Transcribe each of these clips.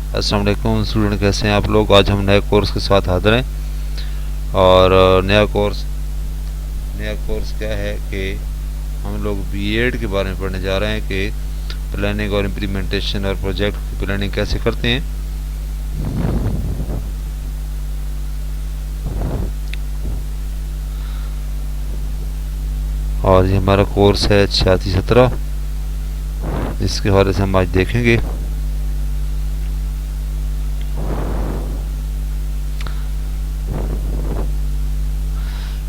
अस्सलाम वालेकुम स्टूडेंट, कैसे हैं आप लोग। आज हम नए कोर्स के साथ हाजिर हैं और नया कोर्स क्या है कि हम लोग बीएड के बारे में पढ़ने जा रहे हैं कि प्लानिंग और इम्प्लीमेंटेशन और प्रोजेक्ट की प्लानिंग कैसे करते हैं। और ये हमारा कोर्स है 86-17, जिसके हवाले से हम आज देखेंगे।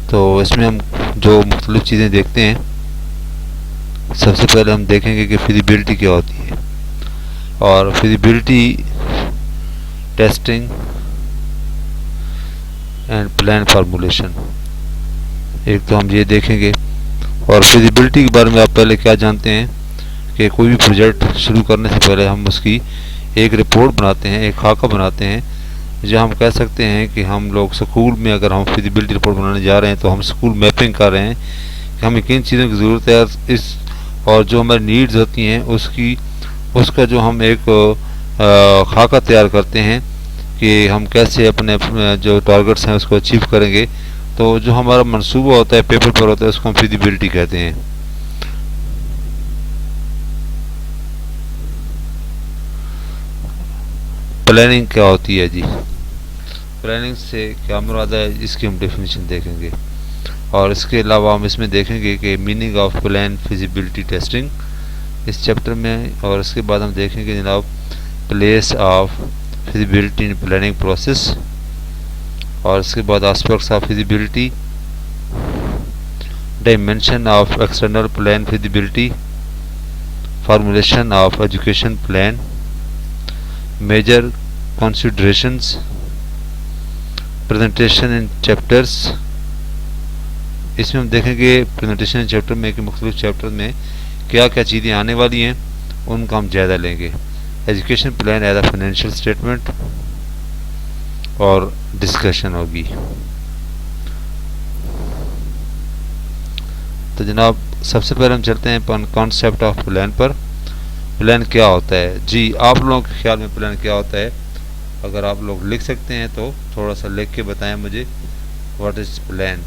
तो इसमें हम जो मुख्तलिफ चीज़ें देखते हैं, सबसे पहले हम देखेंगे कि फिजिबिलिटी क्या होती है और feasibility testing and plan formulation. एक तो हम ये देखेंगे। और फिजिबिलिटी के बारे में आप पहले क्या जानते हैं कि कोई भी प्रोजेक्ट शुरू करने से पहले हम उसकी एक रिपोर्ट बनाते हैं, एक खाका बनाते हैं, जो हम कह सकते हैं कि हम लोग स्कूल में अगर हम फिजिबिलिटी रिपोर्ट बनाने जा रहे हैं तो हम स्कूल मैपिंग कर रहे हैं कि हमें किन चीज़ों की ज़रूरत है इस, और जो हमारी नीड्स होती हैं उसका जो हम एक खाका तैयार करते हैं कि हम कैसे अपने जो टारगेट्स हैं उसको अचीव करेंगे। तो जो हमारा मंसूबा होता है, पेपर पर होता है, उसको हम फिजिबिलिटी कहते हैं। प्लानिंग क्या होती है जी? प्लानिंग से क्या मुराद है, इसकी हम डेफिनेशन देखेंगे। और इसके अलावा हम इसमें देखेंगे कि meaning of plan feasibility testing इस चैप्टर में। और इसके बाद हम देखेंगे जनाब place of feasibility in planning process. और इसके बाद aspects of feasibility, dimension of external plan feasibility, formulation of education plan, major considerations, presentation in chapters. इसमें हम देखेंगे प्रेजेंटेशन इन चैप्टर में कि मुख्तलिफ चैप्टर में क्या क्या चीज़ें आने वाली हैं, उनका हम जायज़ा लेंगे। Education plan as a financial statement और डिस्कशन होगी। तो जनाब सबसे पहले हम चलते हैं कॉन्सेप्ट ऑफ प्लान पर। प्लान क्या होता है जी? आप लोगों के ख्याल में प्लान क्या होता है? अगर आप लोग लिख सकते हैं तो थोड़ा सा लिख के बताएं मुझे, व्हाट इज प्लान।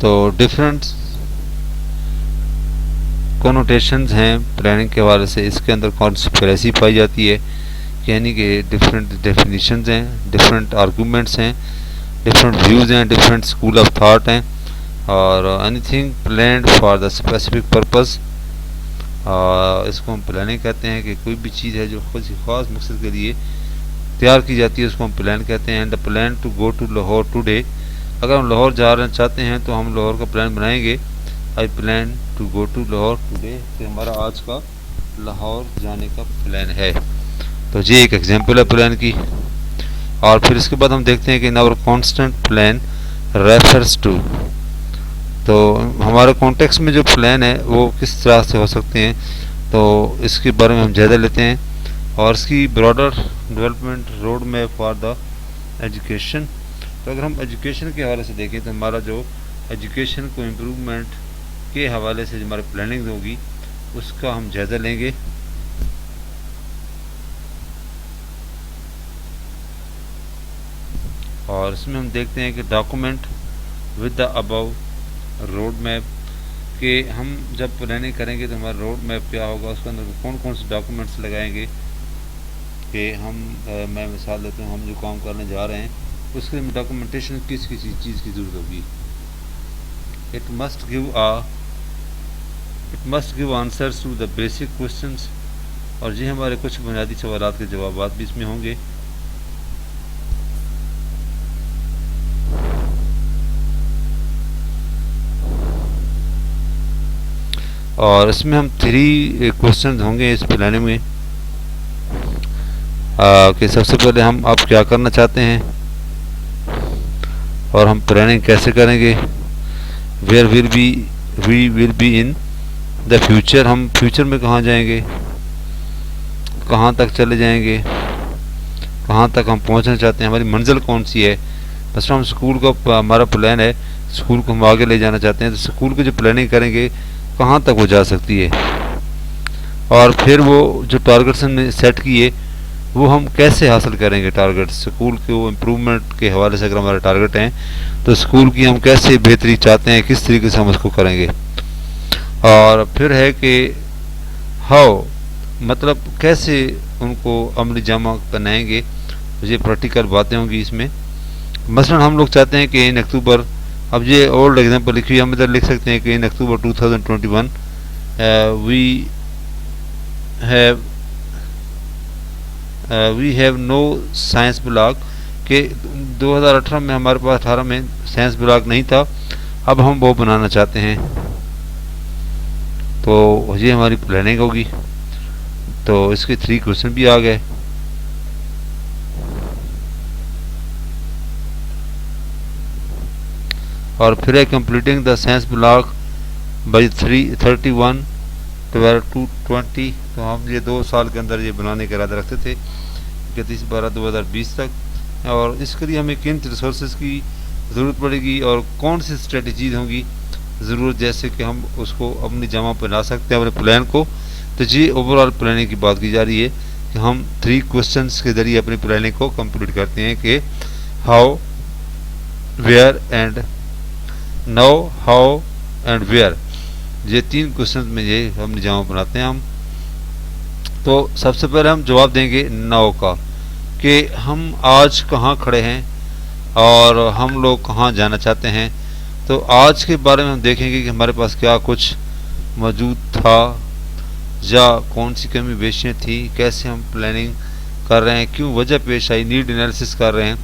तो डिफरेंट कोनोटेशंस हैं प्लानिंग के हवाले से। इसके अंदर कॉन्स्पिरेसी पाई जाती है, यानी कि डिफरेंट डेफिनेशंस हैं, डिफरेंट आर्गूमेंट्स हैं, डिफरेंट व्यूज़ हैं, डिफरेंट स्कूल ऑफ थाट हैं। और anything planned for the specific purpose, इसको हम प्लानिंग कहते हैं कि कोई भी चीज़ है जो किसी ख़ास मकसद के लिए तैयार की जाती है, उसको हम प्लान कहते हैं। And plan to go to Lahore today, अगर हम लाहौर जाना चाहते हैं तो हम लाहौर का प्लान बनाएंगे। I plan to go to Lahore today, तो हमारा आज का लाहौर जाने का प्लान है। तो ये एक एग्जांपल है प्लान की। और फिर इसके बाद हम देखते हैं कि in our constant plan refers to, तो हमारे कॉन्टेक्स्ट में जो प्लान है वो किस तरह से हो सकते हैं, तो इसके बारे में हम ज़्यादा लेते हैं। और इसकी broader development road map for the education. तो अगर हम एजुकेशन के हवाले से देखें तो हमारा जो एजुकेशन को इम्प्रूवमेंट के हवाले से जो हमारी प्लानिंग होगी उसका हम जायज़ा लेंगे। और इसमें हम देखते हैं कि document with the above road map, कि हम जब प्लानिंग करेंगे तो हमारा रोड मैप क्या होगा, उसके अंदर कौन कौन से डॉक्यूमेंट्स लगाएंगे। कि हम मैं मिसाल देता हूँ, हम जो काम करने जा रहे हैं उसके लिए डॉक्यूमेंटेशन किस किसी चीज़ की ज़रूरत होगी। It must give answers to the basic questions, और ये हमारे कुछ बुनियादी सवालात के जवाब भी इसमें होंगे। और इसमें हम 3 क्वेश्चन होंगे इस प्लानिंग में, कि सबसे पहले हम आप क्या करना चाहते हैं और हम प्लानिंग कैसे करेंगे। Where we will be in the future, हम फ्यूचर में कहाँ जाएंगे, कहाँ तक चले जाएंगे, कहाँ तक हम पहुँचना चाहते हैं, हमारी मंजिल कौन सी है। बस हम स्कूल का हमारा प्लान है, स्कूल को हम आगे ले जाना चाहते हैं, तो स्कूल की जो प्लानिंग करेंगे कहाँ तक वो जा सकती है। और फिर वो जो टारगेट्स हमने सेट किए वो हम कैसे हासिल करेंगे। टारगेट स्कूल के वो इम्प्रूवमेंट के हवाले से अगर हमारे टारगेट हैं तो स्कूल की हम कैसे बेहतरी चाहते हैं, किस तरीके से हम उसको करेंगे। और फिर है कि हाउ, मतलब कैसे उनको अमली जामा बनाएंगे, ये प्रैक्टिकल बातें होंगी इसमें। मसलन हम लोग चाहते हैं कि इन अक्टूबर, अब ये ओल्ड एग्जांपल लिखी हुई हम इधर लिख सकते हैं कि in October 2021 we have no science block, कि 2018 में हमारे पास 18 में साइंस ब्लॉक नहीं था, अब हम वो बनाना चाहते हैं। तो ये हमारी प्लानिंग होगी। तो इसके 3 क्वेश्चन भी आ गए। और फिर है completing the science block by 3/31/2020। तो हम ये 2 साल के अंदर ये बनाने का इरादा रखते थे 31/12/2020 तक। और इसके लिए हमें किन रिसोर्सेज की ज़रूरत पड़ेगी और कौन सी स्ट्रेटजीज होंगी ज़रूरत, जैसे कि हम उसको अपनी जमा पर ला सकते हैं अपने प्लान को। तो ये ओवरऑल प्लानिंग की बात की जा रही है कि हम 3 क्वेश्चंस के ज़रिए अपनी प्लानिंग को कंप्लीट करते हैं कि how, where and now, how and where. ये 3 क्वेश्चन में ये हम जमा बनाते हैं हम। तो सबसे पहले हम जवाब देंगे नाउ का, कि हम आज कहाँ खड़े हैं और हम लोग कहाँ जाना चाहते हैं। तो आज के बारे में हम देखेंगे कि हमारे पास क्या कुछ मौजूद था या कौन सी कमी बेशियाँ थी, कैसे हम प्लानिंग कर रहे हैं, क्यों वजह पेश आई, नीड एनालिसिस कर रहे हैं,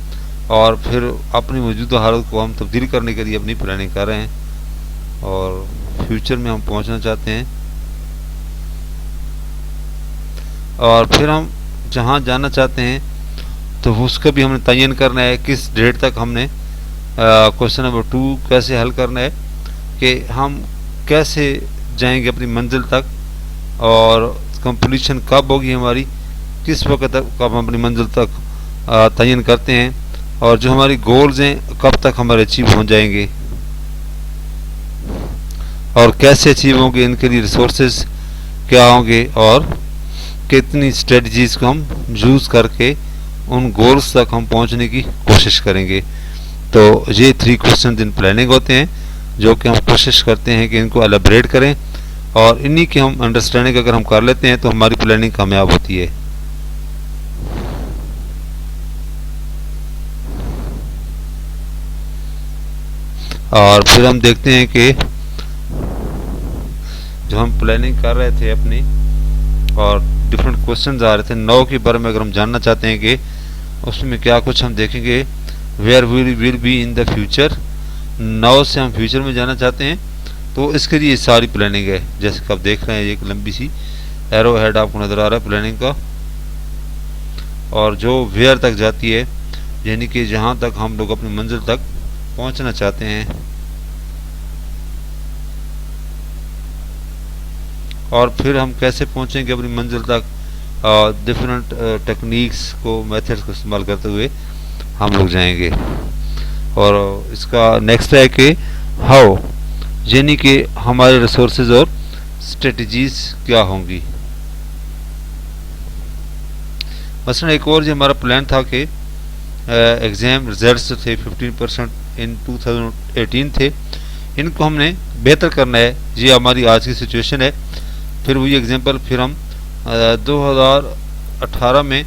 और फिर अपनी मौजूदा हालत को हम तब्दील करने के लिए अपनी प्लानिंग कर रहे हैं और फ्यूचर में हम पहुंचना चाहते हैं। और फिर हम जहां जाना चाहते हैं तो उसका भी हमने तयन करना है, किस डेट तक हमने क्वेश्चन नंबर 2 कैसे हल करना है कि हम कैसे जाएंगे अपनी मंजिल तक और कंप्लीशन कब होगी हमारी, किस वक्त तक कब हम अपनी मंजिल तक तयन करते हैं, और जो हमारी गोल्स हैं कब तक हमारे अचीव हो जाएंगे और कैसे अचीव होंगे, इनके लिए रिसोर्सेज क्या होंगे और कितनी स्ट्रेटजीज को हम यूज़ करके उन गोल्स तक हम पहुंचने की कोशिश करेंगे। तो ये 3 क्वेश्चन इन प्लानिंग होते हैं जो कि हम कोशिश करते हैं कि इनको एलेबरेट करें, और इन्हीं की हम अंडरस्टैंडिंग अगर हम कर लेते हैं तो हमारी प्लानिंग कामयाब होती है। और फिर हम देखते हैं कि जो हम प्लानिंग कर रहे थे अपनी और डिफरेंट क्वेश्चन आ रहे थे, नाउ के बारे में अगर हम जानना चाहते हैं कि उसमें क्या कुछ हम देखेंगे। Where will be in the future, now से हम फ्यूचर में जाना चाहते हैं, तो इसके लिए सारी प्लानिंग है। जैसे कि आप देख रहे हैं एक लंबी सी एरो हेड आपको नज़र आ रहा है प्लानिंग का, और जो वेयर तक जाती है यानी कि जहाँ तक हम लोग अपनी मंजिल तक पहुँचना चाहते हैं। और फिर हम कैसे पहुँचेंगे अपनी मंजिल तक, डिफरेंट टेक्निक्स को, मेथड्स को इस्तेमाल करते हुए हम लोग जाएंगे। और इसका नेक्स्ट है कि हाउ, यानी कि हमारे रिसोर्सेज और स्ट्रेटजीज क्या होंगी। मसलन एक और जो हमारा प्लान था कि एग्ज़ाम रिजल्ट्स थे 15% इन 2018 थे, इनको हमने बेहतर करना है। ये हमारी आज की सिचुएशन है। फिर वही एग्जांपल, फिर हम 2018 में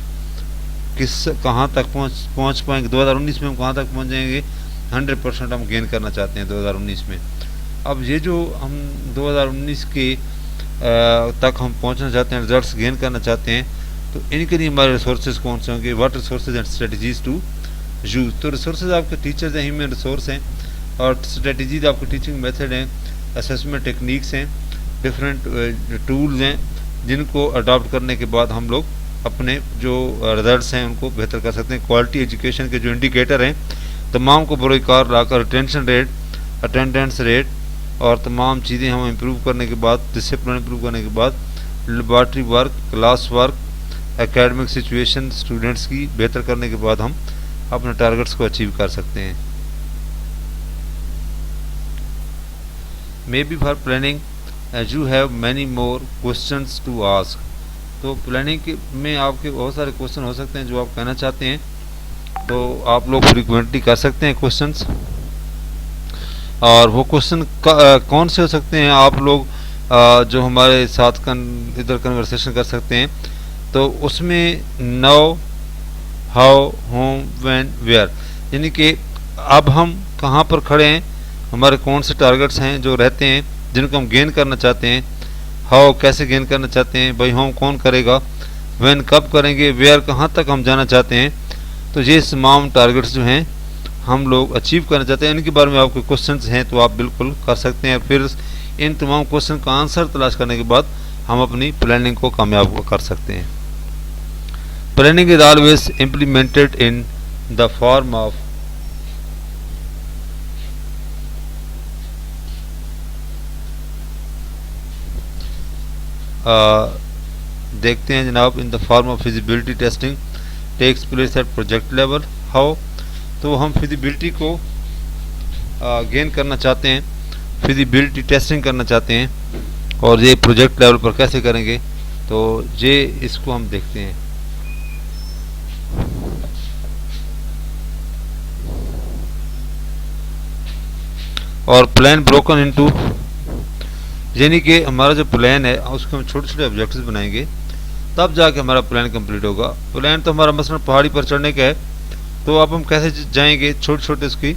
कहाँ तक पहुँच पाएंगे, 2019 में हम कहाँ तक पहुँच जाएंगे, 100% हम गेन करना चाहते हैं 2019 में। अब ये जो हम 2019 के तक हम पहुँचना चाहते हैं, रिजल्ट्स गेन करना चाहते हैं, तो इनके लिए हमारे रिसोर्सेज कौन से होंगे, what resources and strategies to use. तो रिसोर्सेज आपके टीचर्स हैं, ह्यूमन रिसोर्स हैं, और स्ट्रेटजीज आपके टीचिंग मेथड हैं, असेसमेंट टेक्निक्स हैं, डिफरेंट टूल्स हैं, जिनको अडॉप्ट करने के बाद हम लोग अपने जो रिजल्ट्स हैं उनको बेहतर कर सकते हैं। क्वालिटी एजुकेशन के जो इंडिकेटर हैं तमाम को बरकरार लाकर रिटेंशन रेट, अटेंडेंस रेट और तमाम चीज़ें हम इम्प्रूव करने के बाद, डिसिप्लिन इम्प्रूव करने के बाद, laboratory work, class work, academic situation students की बेहतर करने के बाद हम अपने टारगेट्स को अचीव कर सकते हैं। Maybe for planning you have many more questions to ask. तो प्लानिंग में आपके बहुत सारे क्वेश्चन हो सकते हैं जो आप कहना चाहते हैं, तो आप लोग फ्रीक्वेंटली कर सकते हैं क्वेश्चंस। और वो क्वेश्चन कौन से हो सकते हैं, आप लोग जो हमारे साथ इधर कन्वर्सेशन कर सकते हैं। तो उसमें now, how, home, when, where, यानी कि अब हम कहाँ पर खड़े हैं, हमारे कौन से टारगेट्स हैं जो रहते हैं जिनको हम गेन करना चाहते हैं, हाउ कैसे गेन करना चाहते हैं, भाई होम कौन करेगा, व्हेन कब करेंगे, वेयर कहाँ तक हम जाना चाहते हैं। तो ये तमाम टारगेट्स जो हैं हम लोग अचीव करना चाहते हैं, इनके बारे में आपके क्वेश्चंस हैं तो आप बिल्कुल कर सकते हैं। फिर इन तमाम क्वेश्चन का आंसर तलाश करने के बाद हम अपनी प्लानिंग को कामयाब कर सकते हैं। Planning is always implemented in the form of देखते हैं जनाब, in the form of feasibility testing takes place at project level. How, तो हम फिजिबिलिटी को गेन करना चाहते हैं, फिजिबिलिटी टेस्टिंग करना चाहते हैं, और ये प्रोजेक्ट लेवल पर कैसे करेंगे, तो ये इसको हम देखते हैं। और प्लान ब्रोकन इनटू, यानी कि हमारा जो प्लान है उसको हम छोटे छोटे ऑब्जेक्टिव्स बनाएंगे, तब जाके हमारा प्लान कंप्लीट होगा। प्लान तो हमारा मसलन पहाड़ी पर चढ़ने का है, तो अब हम कैसे जाएंगे, छोटे छोटे उसकी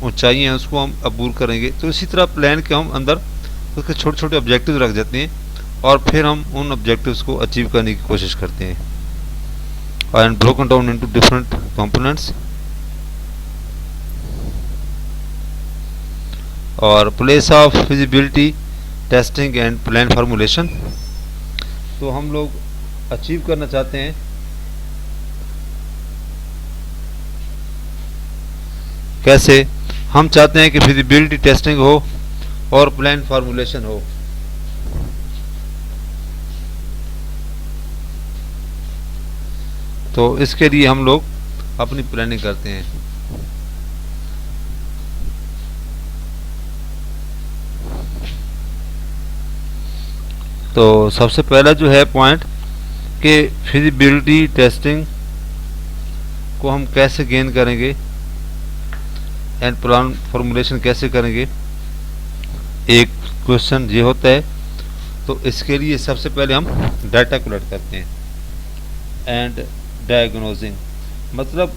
ऊंचाई हैं उसको हम अबूर करेंगे। तो इसी तरह प्लान के हम अंदर उसके छोटे छोटे ऑब्जेक्टिव रख देते हैं और फिर हम उन ऑब्जेक्टिव्स को अचीव करने की कोशिश करते हैं। And broken down into different components. और place of feasibility testing and plan formulation, तो हम लोग अचीव करना चाहते हैं कैसे, हम चाहते हैं कि फिजिबिलिटी टेस्टिंग हो और प्लान फार्मूलेशन हो। तो इसके लिए हम लोग अपनी प्लानिंग करते हैं। तो सबसे पहला जो है पॉइंट कि फिजिबिलिटी टेस्टिंग को हम कैसे गेन करेंगे एंड प्लान फॉर्मूलेशन कैसे करेंगे, एक क्वेश्चन ये होता है। तो इसके लिए सबसे पहले हम डाटा कलेक्ट करते हैं एंड डायग्नोजिंग, मतलब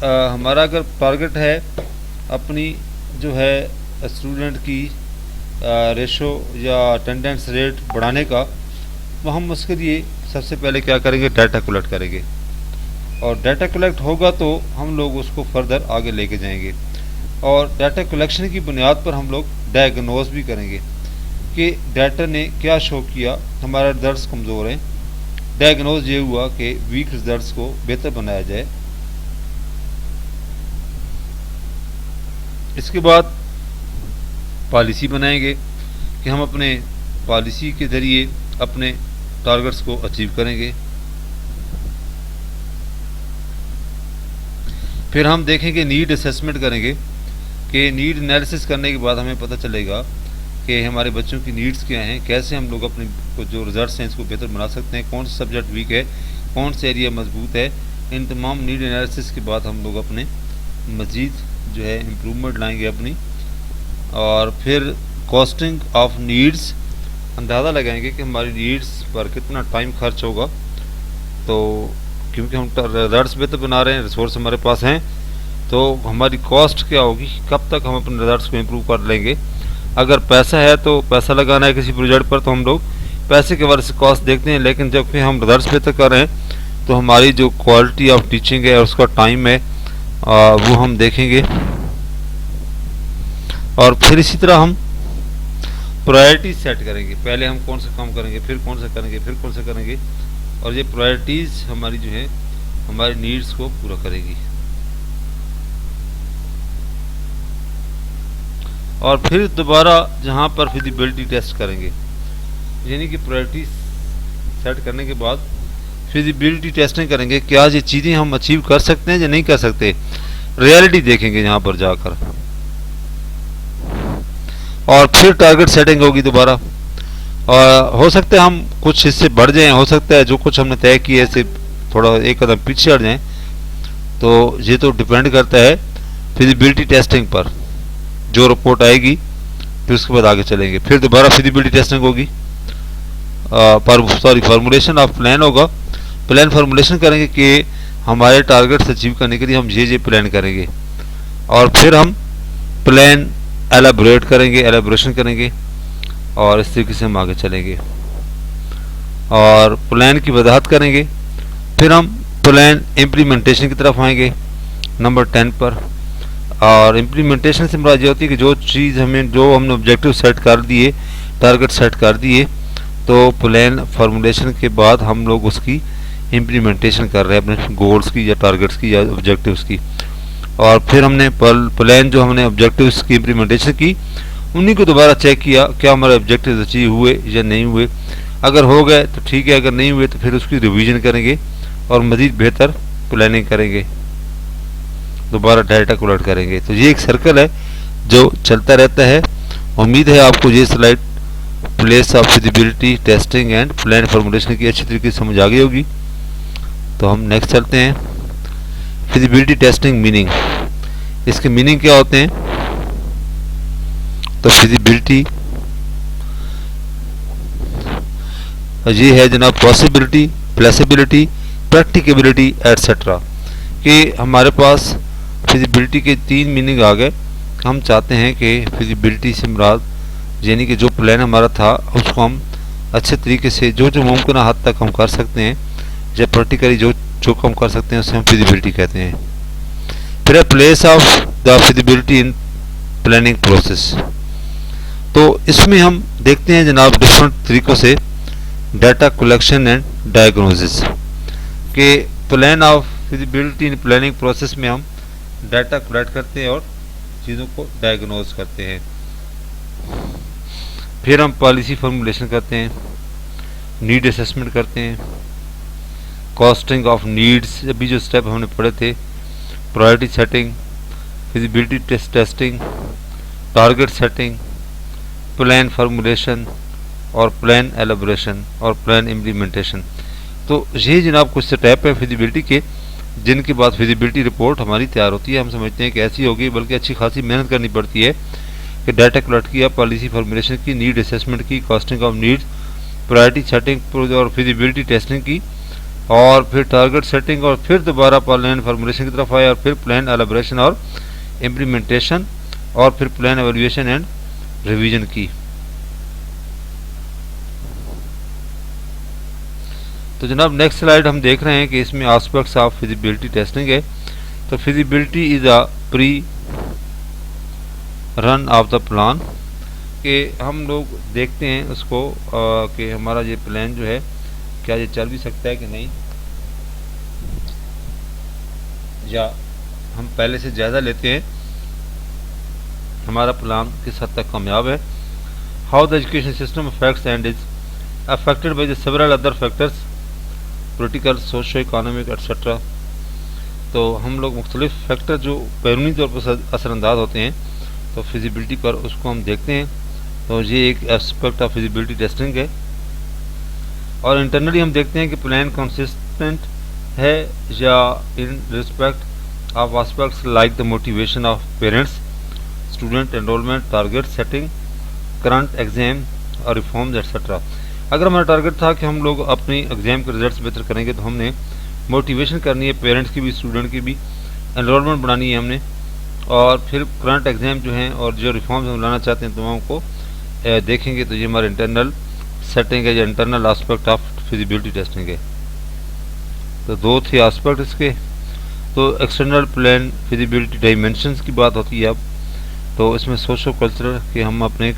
हमारा अगर टारगेट है अपनी जो है स्टूडेंट की रेशो या अटेंडेंस रेट बढ़ाने का, तो हम उसके लिए सबसे पहले क्या करेंगे, डाटा कलेक्ट करेंगे। और डाटा कलेक्ट होगा तो हम लोग उसको फर्दर आगे लेके जाएंगे, और डाटा कलेक्शन की बुनियाद पर हम लोग डायग्नोज भी करेंगे कि डाटा ने क्या शो किया, हमारा रिजल्ट्स कमज़ोर हैं। डायग्नोज ये हुआ कि वीक रिजल्ट्स को बेहतर बनाया जाए। इसके बाद पॉलिसी बनाएंगे कि हम अपने पॉलिसी के ज़रिए अपने टारगेट्स को अचीव करेंगे। फिर हम देखेंगे, नीड असेसमेंट करेंगे कि नीड एनालिसिस करने के बाद हमें पता चलेगा कि हमारे बच्चों की नीड्स क्या हैं, कैसे हम लोग अपने जो रिजल्ट्स हैं इसको बेहतर बना सकते हैं, कौन सा सब्जेक्ट वीक है, कौन सा एरिया मजबूत है। इन तमाम नीड एनालिसिस के बाद हम लोग अपने मज़ीद जो है इम्प्रूवमेंट लाएंगे अपनी। और फिर कॉस्टिंग ऑफ नीड्स, अंदाज़ा लगाएंगे कि हमारी नीड्स पर कितना टाइम खर्च होगा। तो क्योंकि हम रिजल्ट्स बेहतर बना रहे हैं, रिसोर्स हमारे पास हैं, तो हमारी कॉस्ट क्या होगी, कब तक हम अपने रिजल्ट्स को इम्प्रूव कर लेंगे। अगर पैसा है तो पैसा लगाना है किसी प्रोजेक्ट पर, तो हम लोग पैसे के वजह से कॉस्ट देखते हैं, लेकिन जब फिर हम रिजल्ट्स बेहतर कर रहे हैं तो हमारी जो क्वालिटी ऑफ टीचिंग है, उसका टाइम है, वो हम देखेंगे। और फिर इसी तरह हम प्रायोरिटीज सेट करेंगे, पहले हम कौन सा काम करेंगे, फिर कौन सा करेंगे, फिर कौन सा करेंगे, और ये प्रायोरिटीज़ हमारी जो है हमारी नीड्स को पूरा करेगी। और फिर दोबारा जहाँ पर फिजिबिलिटी टेस्ट करेंगे, यानी कि प्रायोरिटीज सेट करने के बाद फिजिबिलिटी टेस्टिंग करेंगे, क्या ये चीज़ें हम अचीव कर सकते हैं या नहीं कर सकते, रियलिटी देखेंगे यहाँ पर जाकर। और फिर टारगेट सेटिंग होगी दोबारा, और हो सकता है हम कुछ हिस्से बढ़ जाएं, हो सकता है जो कुछ हमने तय किया है सिर्फ थोड़ा एक कदम पीछे हट जाएं। तो ये तो डिपेंड करता है फिजिबिलिटी टेस्टिंग पर। जो रिपोर्ट आएगी फिर उसके बाद आगे चलेंगे, फिर दोबारा फिजिबिलिटी टेस्टिंग होगी, फार्मूलेशन ऑफ प्लान होगा। प्लान फार्मूलेशन करेंगे कि हमारे टारगेट्स अचीव करने के लिए हम ये प्लान करेंगे, और फिर हम प्लान एलेबोरेशन करेंगे और इस तरीके से हम आगे चलेंगे और प्लान की वजाहत करेंगे। फिर हम प्लान इम्प्लीमेंटेशन की तरफ आएंगे नंबर 10 पर। और इम्प्लीमेंटेशन से मुराद ये होती है कि जो हमने ऑब्जेक्टिव सेट कर दिए, टारगेट सेट कर दिए, तो प्लान फार्मूलेशन के बाद हम लोग उसकी इम्प्लीमेंटेशन कर रहे हैं अपने गोल्स की या टारगेट्स की या ऑब्जेक्टिव्स की। और फिर हमने प्लान जो हमने ऑब्जेक्टिव्स की इम्प्लीमेंटेशन की, उन्हीं को दोबारा चेक किया क्या हमारे ऑब्जेक्टिव्स अचीव हुए या नहीं हुए। अगर हो गए तो ठीक है, अगर नहीं हुए तो फिर उसकी रिवीजन करेंगे और मज़ीद बेहतर प्लानिंग करेंगे, दोबारा डाटा कलेक्ट करेंगे। तो ये एक सर्कल है जो चलता रहता है। उम्मीद है आपको ये slide place of feasibility testing and plan formulation की अच्छी तरीके से समझ आ गई होगी। तो हम नेक्स्ट चलते हैं। फिजिबिलिटी टेस्टिंग मीनिंग, इसके मीनिंग क्या होते हैं? तो फिजिबिलिटी ये है जनाब पॉसिबिलिटी, प्लेसिबिलिटी, प्रैक्टिकेबिलिटी एटसेट्रा, कि हमारे पास फिजिबिलिटी के 3 मीनिंग आ गए। हम चाहते हैं कि फिजिबिलिटी से मुराद यानी कि जो प्लान हमारा था उसको हम अच्छे तरीके से जो मुमकिन हद तक हम कर सकते हैं, या प्रैक्टिकली जो हम कर सकते हैं उसे हम फिजिबिलिटी कहते हैं। फिर है place of the feasibility in planning process. तो इसमें हम देखते हैं जनाब डिफरेंट तरीक़ों से डाटा कलेक्शन एंड डायग्नोसिस, के plan of feasibility in planning process में हम डाटा कलेक्ट करते हैं और चीज़ों को डायग्नोज करते हैं। फिर हम पॉलिसी फार्मूलेशन करते हैं, नीड असेसमेंट करते हैं, कॉस्टिंग ऑफ नीड्स, अभी जो स्टेप हमने पढ़े थे, priority setting, feasibility testing, target setting, plan formulation और प्लान एलेबोरेशन और प्लान इम्प्लीमेंटेशन। तो ये जनाब कुछ स्टेप है फिजिबिलिटी के, जिनके बाद फिजिबिलिटी रिपोर्ट हमारी तैयार होती है। हम समझते हैं कि ऐसी होगी, बल्कि अच्छी खासी मेहनत करनी पड़ती है कि डाटा कलेक्ट किया, पॉलिसी फार्मूलेशन की, नीड असेसमेंट की, costing of needs, priority setting और फिजिबिलिटी टेस्टिंग की, और फिर टारगेट सेटिंग, और फिर दोबारा प्लान फार्मूलेशन की तरफ आए, और फिर प्लान एलेबोरेशन और इम्प्लीमेंटेशन, और फिर प्लान एवेल्यूएशन एंड रिवीजन की। तो जनाब नेक्स्ट स्लाइड हम देख रहे हैं कि इसमें एस्पेक्ट्स ऑफ फिजिबिलिटी टेस्टिंग है। तो feasibility is a pre run of the plan, कि हम लोग देखते हैं उसको कि हमारा ये प्लान जो है क्या ये चल भी सकता है कि नहीं, या हम पहले से जायज़ा लेते हैं हमारा प्लान किस हद तक कामयाब है। How the education system affects and is affected by the several other factors, political, socio economic etcetera. तो हम लोग मुख्तलिफ फैक्टर जो बैरूनी तौर पर असरअंदाज होते हैं तो फिजिबिलिटी पर, उसको हम देखते हैं। तो ये एक एस्पेक्ट ऑफ फिजिबिलिटी टेस्टिंग है। और इंटरनली हम देखते हैं कि प्लान कंसिस्टेंट है या in respect of aspects like the motivation of parents, student enrolment, target setting, current exam और रिफॉर्म्स एट्सेट्रा। अगर हमारा टारगेट था कि हम लोग अपनी एग्ज़ाम के रिजल्ट्स बेहतर करेंगे, तो हमने मोटिवेशन करनी है पेरेंट्स की भी, स्टूडेंट की भी, एनरोलमेंट बढ़ानी है हमने, और फिर करंट एग्ज़ाम जो हैं और जो रिफॉर्म्स हम लाना चाहते हैं तमाम को देखेंगे। तो ये हमारा इंटरनल सेटिंग है या internal aspect of feasibility testing है। तो 2 थे एस्पेक्ट इसके। तो एक्सटर्नल प्लान फिजिबिलिटी डायमेंशंस की बात होती है अब। तो इसमें सोशो कल्चरल के हम अपने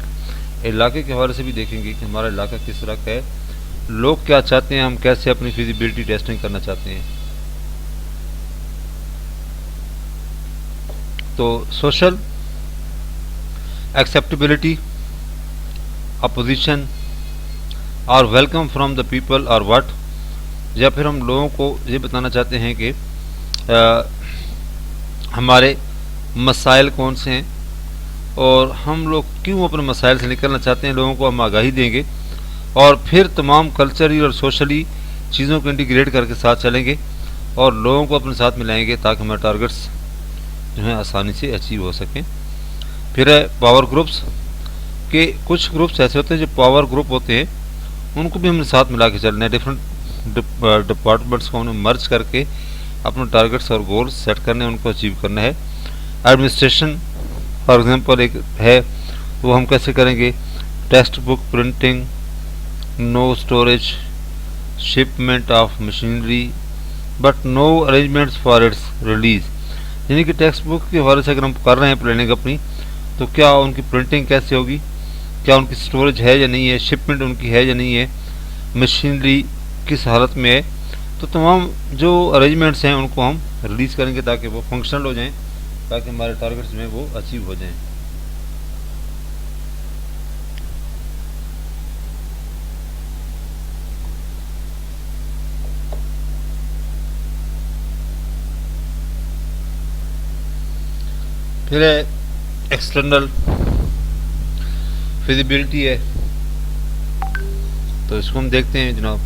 इलाके के हवाले से भी देखेंगे कि हमारा इलाका किस तरह का है, लोग क्या चाहते हैं, हम कैसे अपनी फिजिबिलिटी टेस्टिंग करना चाहते हैं। तो सोशल एक्सेप्टेबिलिटी, अपोजिशन और वेलकम फ्रॉम द पीपल और व्हाट, या फिर हम लोगों को ये बताना चाहते हैं कि हमारे मसाइल कौन से हैं और हम लोग क्यों अपने मसाइल से निकलना चाहते हैं, लोगों को हम आगाही देंगे। और फिर तमाम कल्चरली और सोशली चीज़ों को इंटीग्रेट करके साथ चलेंगे और लोगों को अपने साथ मिलाएंगे ताकि हमारे टारगेट्स जो हैं आसानी से अचीव हो सकें। फिर है पावर ग्रुप्स के कुछ ग्रुप्स ऐसे होते हैं जो पावर ग्रुप होते हैं, उनको भी हमने साथ मिला के चलना है। डिफरेंट डिपार्टमेंट्स को हमने मर्ज करके अपने टारगेट्स और गोल्स सेट करने, उनको अचीव करना है। एडमिनिस्ट्रेशन फॉर एग्जांपल एक है, वो हम कैसे करेंगे? Text book printing, no storage, shipment of machinery but no arrangements for its release. यानी कि टेक्स्ट बुक के हवाले से अगर हम कर रहे हैं प्लानिंग अपनी, तो क्या उनकी प्रिंटिंग कैसे होगी, क्या उनकी स्टोरेज है या नहीं है, शिपमेंट उनकी है या नहीं है, मशीनरी किस हालत में है। तो तमाम जो अरेंजमेंट्स हैं उनको हम रिलीज़ करेंगे ताकि वो फंक्शनल हो जाएं, ताकि हमारे टारगेट्स में वो अचीव हो जाएं। फिर है एक्सटर्नल फिजिबिलिटी है, तो इसको हम देखते हैं जनाब।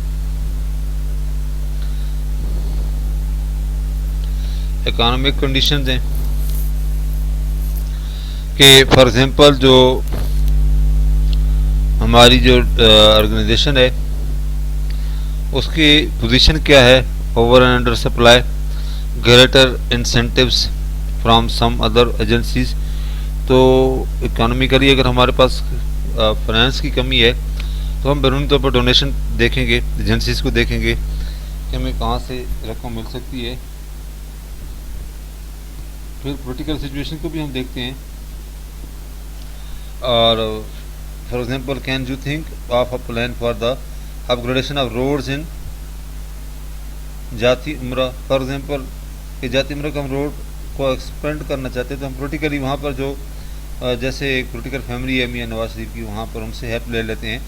इकोनॉमिक कंडीशंस हैं कि फॉर एग्जांपल जो हमारी जो ऑर्गेनाइजेशन है उसकी पोजीशन क्या है, over and under supply, greater incentives from some other agencies. तो इकोनॉमिकली अगर हमारे पास फाइनेंस की कमी है तो हम बैरूनी तौर पर डोनेशन देखेंगे, एजेंसीज को देखेंगे कि हमें कहाँ से रकम मिल सकती है। फिर पॉलिटिकल सिचुएशन को भी हम देखते हैं, और for example can you think of a plan for the upgradation of roads in जाती उम्रा। फॉर एग्जांपल कि जाती उम्रा का हम रोड को एक्सपेंड करना चाहते हैं, तो हम पॉलिटिकली वहाँ पर जो जैसे एक पॉलिटिकल फैमिली है मियाँ नवाज शरीफ की, वहाँ पर उनसे हेल्प ले लेते हैं,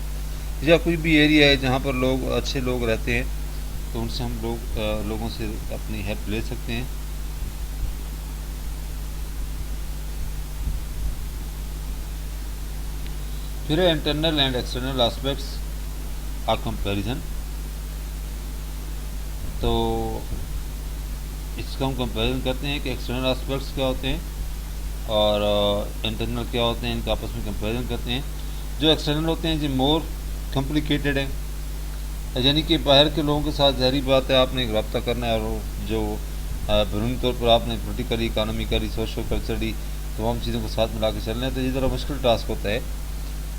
या कोई भी एरिया है जहाँ पर लोग अच्छे लोग रहते हैं तो उनसे हम लोगों से अपनी हेल्प ले सकते हैं। फिर internal and external aspects a comparison. तो इसका हम कंपैरिजन करते हैं कि एक्सटर्नल एस्पेक्ट्स क्या होते हैं और इंटरनल क्या होते हैं, इनका आपस में कंपैरिजन करते हैं। जो एक्सटर्नल होते हैं जो मोर कॉम्प्लिकेटेड है, यानी कि बाहर के लोगों के साथ ज़ाहिर बात है आपने एक रब्ता करना है, और जो बैरूनी तौर पर आपने पोलिटिकली, इकानॉमिकली, सोशल कल्चरली तमाम चीज़ों को साथ मिला के चलना है, तो ये ज़रा मुश्किल टास्क होता है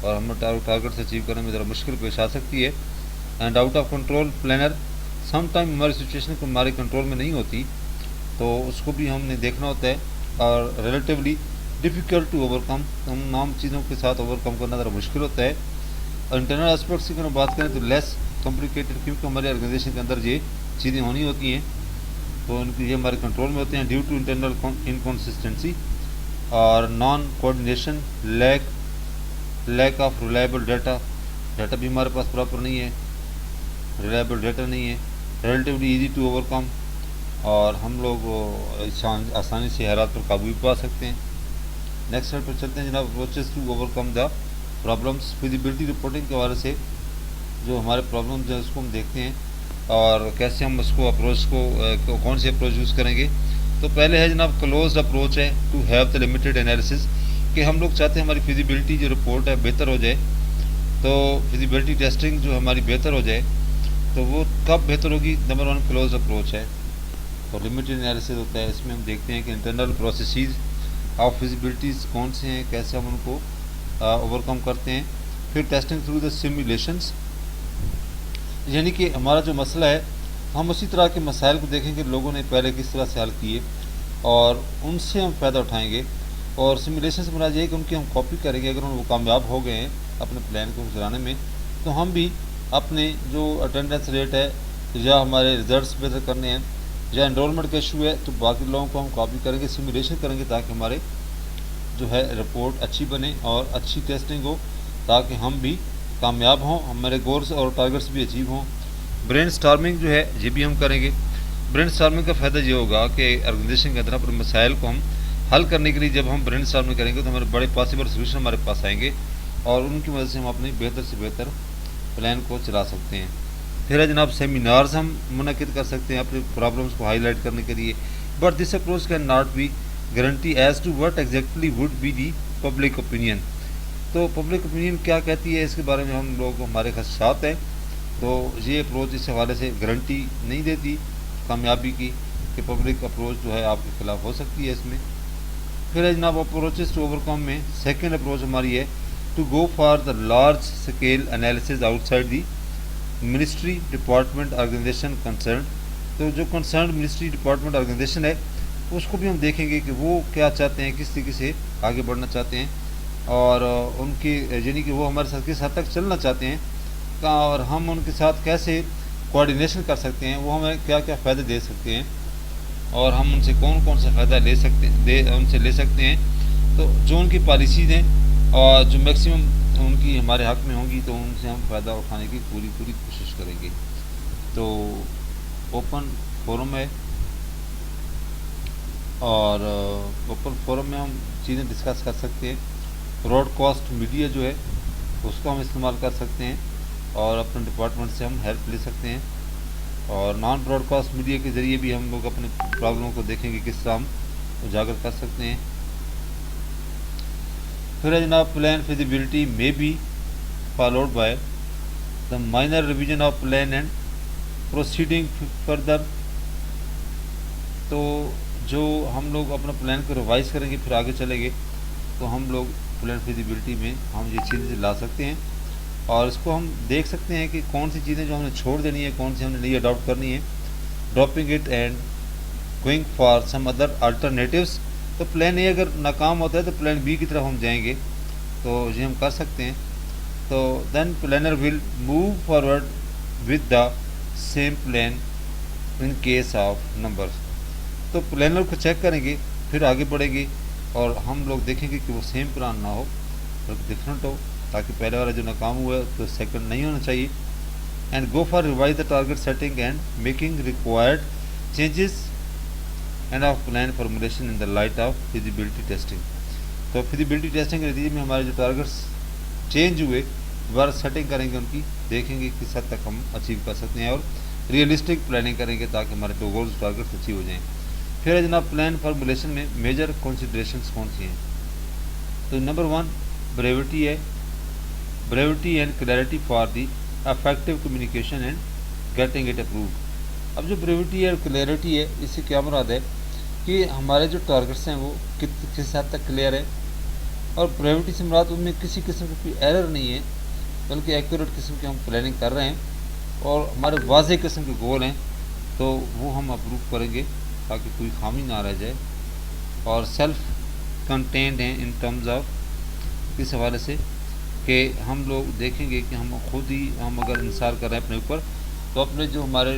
और हमें टारगेट्स अचीव करने में ज़रा मुश्किल पेश आ सकती है। And out of control planner, some time हमारी सिचुएशन को हमारे कंट्रोल में नहीं होती, तो उसको भी हमने देखना होता है, और रिलेटिवली डिफ़िकल्ट टू ओवरकम, तमाम चीज़ों के साथ ओवरकम करना ज़रा मुश्किल होता है। और इंटरनल एस्पेक्ट्स की अगर बात करें तो लेस कॉम्प्लिकेटेड, क्योंकि हमारे ऑर्गेनाइजेशन के अंदर ये चीज़ें होनी होती हैं, तो उनकी ये हमारे कंट्रोल में होते हैं। ड्यू टू इंटरनल इनकॉन्सिस्टेंसी और non coordination, lack of reliable data भी हमारे पास प्रॉपर नहीं है, रिलायबल डाटा नहीं है। रिलेटिवली इजी टू ओवरकम, और हम लोग आसानी से हालात पर काबू भी पा सकते हैं। नेक्स्ट स्लाइड पर चलते हैं जनाब। Approaches to overcome the problems. Feasibility reporting के हवाले से जो हमारे प्रॉब्लम्स हैं उसको हम देखते हैं, और कैसे हम उसको अप्रोच को कौन से अप्रोच यूज़ करेंगे। तो पहले है जनाब क्लोज्ड अप्रोच है to have the limited analysis, कि हम लोग चाहते हैं हमारी फिजिबिलिटी जो रिपोर्ट है बेहतर हो जाए, तो फिजिबिलिटी टेस्टिंग जो हमारी बेहतर हो जाए, तो वो कब बेहतर होगी? नंबर 1 क्लोज अप्रोच है, और लिमिटेड एनालिसिस होता है। इसमें हम देखते हैं कि इंटरनल प्रोसेसेस ऑफ फिजिबिलिटीज़ कौन से हैं, कैसे हम उनको ओवरकम करते हैं। फिर टेस्टिंग थ्रू द सिमुलेशंस, यानी कि हमारा जो मसला है हम उसी तरह के मसाइल को देखेंगे लोगों ने पहले किस तरह से हल किए, और उनसे हम फ़ायदा उठाएंगे। और सिमुलेशन से मुराद ये है कि उनकी हम कॉपी करेंगे। अगर वो कामयाब हो गए हैं अपने प्लान को चलाने में, तो हम भी अपने जो अटेंडेंस रेट है, या हमारे रिजल्ट्स बेहतर करने हैं, या एनरोलमेंट का इशू है, तो बाकी लोगों को हम कॉपी करेंगे, सिमुलेशन करेंगे, ताकि हमारे जो है रिपोर्ट अच्छी बने और अच्छी टेस्टिंग हो, ताकि हम भी कामयाब हों, हमारे गोल्स और टारगेट्स भी अचीव हों। ब्रेन स्टॉर्मिंग जो है ये भी हम करेंगे। ब्रेन स्टॉर्मिंग का फ़ायदा ये होगा कि ऑर्गेनाइजेशन के अंदर अपने मसाइल को हम हल करने के लिए जब हम ब्रेन स्टॉर्मिंग करेंगे तो हमारे बड़े पॉसिबल सोल्यूशन हमारे पास आएंगे, और उनकी वजह से हम अपनी बेहतर से बेहतर प्लान को चला सकते हैं। फिर है जनाब सेमिनार्स हम मुनक़िद कर सकते हैं अपने प्रॉब्लम्स को हाईलाइट करने के लिए, but this approach can not be guarantee as to what exactly would be the public opinion. तो पब्लिक ओपिनियन क्या कहती है इसके बारे में हम लोग को हमारे खदशात हैं, तो ये अप्रोच इस हवाले से गारंटी नहीं देती कामयाबी की कि पब्लिक अप्रोच जो है आपके खिलाफ हो सकती है इसमें। फिर है जनाब अप्रोचेस टू ओवरकम में सेकेंड अप्रोच हमारी है to go for the large scale analysis outside the ministry department organization concern. तो जो कंसर्न मिनिस्ट्री डिपार्टमेंट ऑर्गेनाइजेशन है उसको भी हम देखेंगे कि वो क्या चाहते हैं, किस तरीके से आगे बढ़ना चाहते हैं और उनकी यानी कि वो हमारे साथ किस हद तक चलना चाहते हैं और हम उनके साथ कैसे कोऑर्डिनेशन कर सकते हैं, वो हमें क्या क्या फ़ायदे दे सकते हैं और हम उनसे कौन कौन सा फ़ायदा उनसे ले सकते हैं। तो जो उनकी पॉलिसीज़ हैं और जो मैक्सिमम उनकी हमारे हक़ में होंगी तो उनसे हम फ़ायदा उठाने की पूरी कोशिश करेंगे। तो ओपन फोरम है और ओपन फोरम में हम चीज़ें डिस्कस कर सकते हैं। ब्रॉडकास्ट मीडिया जो है उसको हम इस्तेमाल कर सकते हैं और अपने डिपार्टमेंट से हम हेल्प ले सकते हैं और नॉन ब्रॉडकास्ट मीडिया के ज़रिए भी हम लोग अपने प्रॉब्लम को देखेंगे किस तरह हम उजागर कर सकते हैं। फिर है जनाब प्लान फिजिबिलिटी में be followed by the minor revision of plan and proceeding further. तो जो हम लोग अपना प्लान को रिवाइज करेंगे फिर आगे चलेंगे तो हम लोग प्लान फिजिबिलिटी में हम ये चीज़ें ला सकते हैं और इसको हम देख सकते हैं कि कौन सी चीज़ें जो हमने छोड़ देनी है, कौन सी हमने नहीं अडॉप्ट करनी है, dropping it and going for some other alternatives. तो प्लान ए अगर नाकाम होता है तो प्लान बी की तरफ हम जाएंगे, तो ये हम कर सकते हैं। तो then planner will move forward with the same plan in case of numbers. तो प्लानर को चेक करेंगे फिर आगे बढ़ेंगे और हम लोग देखेंगे कि वो सेम प्लान ना हो बल्कि डिफरेंट हो, ताकि पहले वाला जो नाकाम हुआ है तो सेकंड नहीं होना चाहिए। And go for revise the target setting and making required changes end of plan formulation in the light of feasibility testing. तो फिजिबिलिटी टेस्टिंग के नतीजे में हमारे जो टारगेट्स चेंज हुए दोबारा सेटिंग करेंगे, उनकी देखेंगे किस हद तक हम अचीव कर सकते हैं और रियलिस्टिक प्लानिंग करेंगे ताकि हमारे जो गोल्स टारगेट्स अचीव हो जाएँ। फिर है जनाब प्लान फॉर्मुलेशन में मेजर कंसिडरेशंस कौन सी हैं। तो नंबर 1 ब्रेविटी है, brevity and clarity for the affective communication and getting it approved. अब जो ब्रेविटी है और क्लैरिटी है इससे क्या मुराद है कि हमारे जो टारगेट्स हैं वो किस हद तक क्लियर है और ब्रेविटी से मुराद उनमें किसी किस्म की कोई एरर नहीं है बल्कि एक्यूरेट किस्म की हम प्लानिंग कर रहे हैं और हमारे वाज़ेह किस्म के गोल हैं तो वो हम अप्रूव करेंगे ताकि कोई खामी ना रह जाए और सेल्फ कंटेंट हैं इन टर्म्स ऑफ इस हवाले से कि हम लोग देखेंगे कि हम खुद ही हम अगर इंसार कर रहे हैं अपने ऊपर तो अपने जो हमारे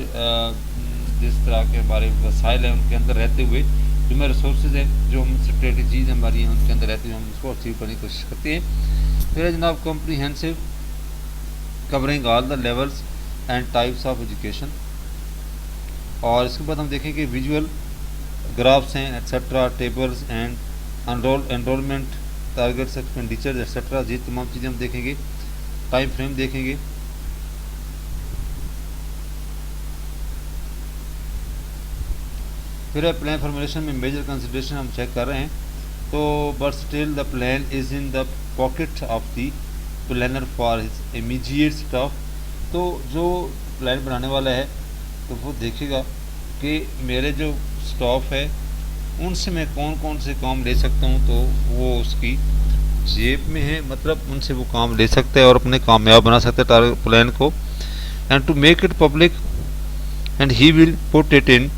जिस तरह के हमारे वसाइल हैं उनके अंदर रहते हुए जो हमारे रिसोर्सेज हैं जो हम स्ट्रेटजीज हमारी हैं उनके अंदर रहते हुए हम उसको अचीव करने की कोशिश करते हैं। फिर जनाब comprehensive covering all the levels and types of education और इसके बाद हम देखेंगे विजुअल ग्राफ्स हैं etcetera, tables and enrolment, targets, expenditure etcetera, ये तमाम चीज़ें हम देखेंगे। टाइम फ्रेम देखेंगे। फिर है प्लान फॉर्मुलेशन में मेजर कंसिडरेशन हम चेक कर रहे हैं तो but still the plan is in the pocket of the planner for his immediate staff. तो जो प्लान बनाने वाला है तो वो देखेगा कि मेरे जो स्टॉफ है उनसे मैं कौन कौन से काम ले सकता हूँ, तो वो उसकी जेब में है, मतलब उनसे वो काम ले सकता है और अपने कामयाब बना सकता है प्लान को। And to make it public and he will put it in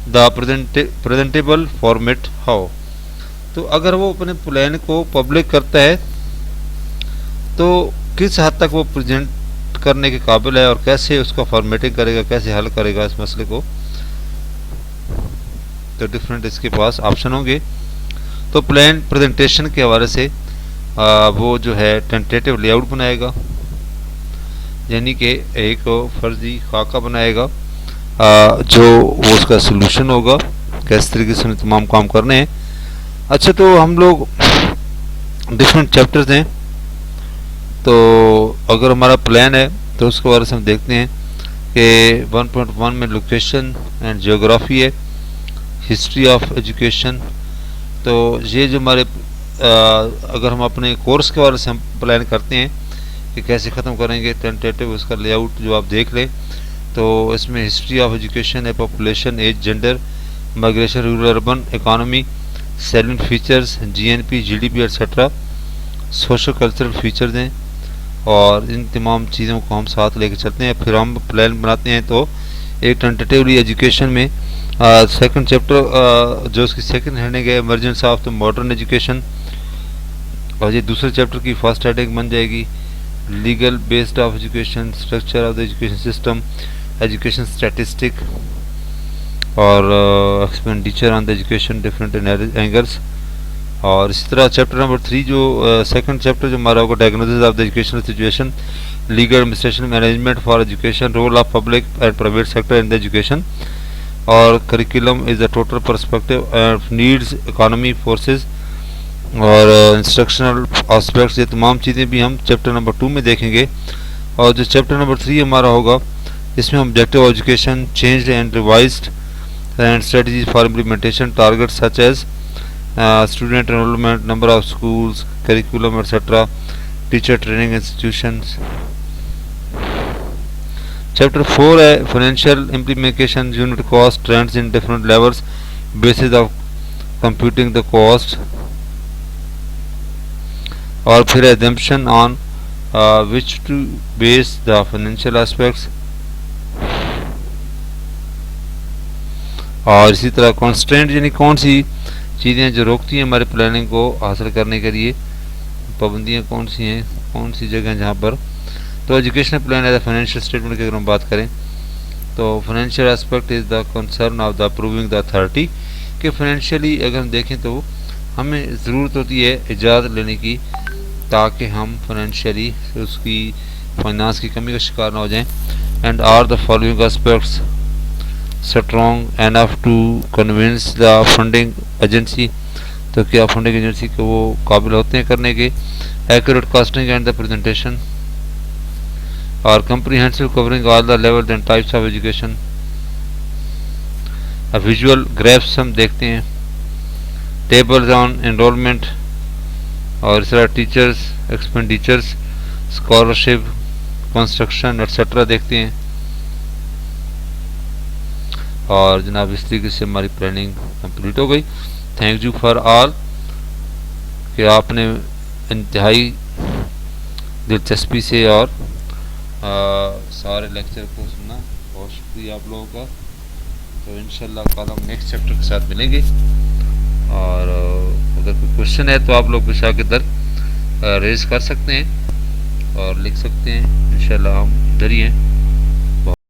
the presentable format how. तो अगर वो अपने प्लान को पब्लिक करता है तो किस हद तक वो प्रेजेंट करने के काबिल है और कैसे उसका फॉर्मेटिंग करेगा, कैसे हल करेगा इस मसले को। तो डिफरेंट इसके पास ऑप्शन होंगे। तो प्लान प्रेजेंटेशन के हवाले से वो जो है टेंटेटिव लेआउट बनाएगा, यानी कि एक फर्जी खाका बनाएगा जो वो उसका सलूशन होगा, किस तरीके से तमाम काम करने हैं। अच्छा, तो हम लोग डिफरेंट चैप्टर्स हैं, तो अगर हमारा प्लान है तो उसके बारे से हम देखते हैं कि 1.1 में लोकेशन एंड जियोग्राफी है, हिस्ट्री ऑफ एजुकेशन। तो ये जो हमारे अगर हम अपने कोर्स के बारे से हम प्लान करते हैं कि कैसे ख़त्म करेंगे टेंटेटिव, उसका लेआउट जो आप देख लें, तो इसमें हिस्ट्री ऑफ एजुकेशन है, population, age, gender, migration, rural urban, economy, salient features, GNP, GDP etcetera, social cultural features हैं, और इन तमाम चीज़ों को हम साथ लेकर चलते हैं। फिर हम प्लान बनाते हैं। तो एक टेंटेटिवली एजुकेशन में सेकंड चैप्टर जो उसकी सेकंड हेडिंग है emergence of the modern education, और ये दूसरे चैप्टर की फर्स्ट हेडिंग बन जाएगी legal based of education, structure of the education system, education statistic, और expenditure on the education different angles. और इसी तरह चैप्टर नंबर 3 जो सेकंड चैप्टर जो हमारा होगा diagnosis of the educational situation, legal administration, management for education, role of public and private sector in the education, और curriculum is the total perspective needs, economy, forces, और instructional aspects. ये तमाम चीज़ें भी हम चैप्टर नंबर 2 में देखेंगे। और जो चैप्टर नंबर 3 हमारा होगा, इसमें हम objective education, changed and revised and strategies for implementation, target such as student enrollment, number of schools, curriculum, etc., teacher training institutions. Chapter 4 है financial implication, unit cost, trends in different levels, basis of computing the cost, और फिर assumption on which to base the financial aspects, और इसी तरह constraint यानी कौन सी चीज़ें जो रोकती हैं हमारे प्लानिंग को हासिल करने के लिए, पाबंदियाँ कौन सी हैं, कौन सी जगह जहाँ पर। तो educational plan as a financial statement की अगर हम बात करें तो financial aspect is the concern of the approving the authority, कि फाइनेंशियली अगर हम देखें तो हमें ज़रूरत होती है इजाज़त लेने की, ताकि हम फाइनेंशियली उसकी फाइनेंस की कमी का शिकार ना हो जाएँ। And are the following aspects strong enough to convince the funding agency, तो क्या फंडिंग एजेंसी को वो काबिल होते हैं करने के। Accurate costing and the presentation, और comprehensive covering all the levels and types of education. Visual graphs हम देखते हैं, टेबल्स ऑन एनरोलमेंट, और इस तरह teachers, expenditures, scholarship, construction etcetera देखते हैं। और जनाब इस तरीके से हमारी प्लानिंग कंप्लीट हो गई। थैंक यू फॉर ऑल, कि आपने इंतहाई दिलचस्पी से और सारे लेक्चर को सुना। बहुत शुक्रिया आप लोगों का। तो इंशाल्लाह कल हम नेक्स्ट चैप्टर के साथ मिलेंगे, और अगर कोई क्वेश्चन है तो आप लोग पेशा के दर रेज कर सकते हैं और लिख सकते हैं। इंशाल्लाह हम इधर ही हैं।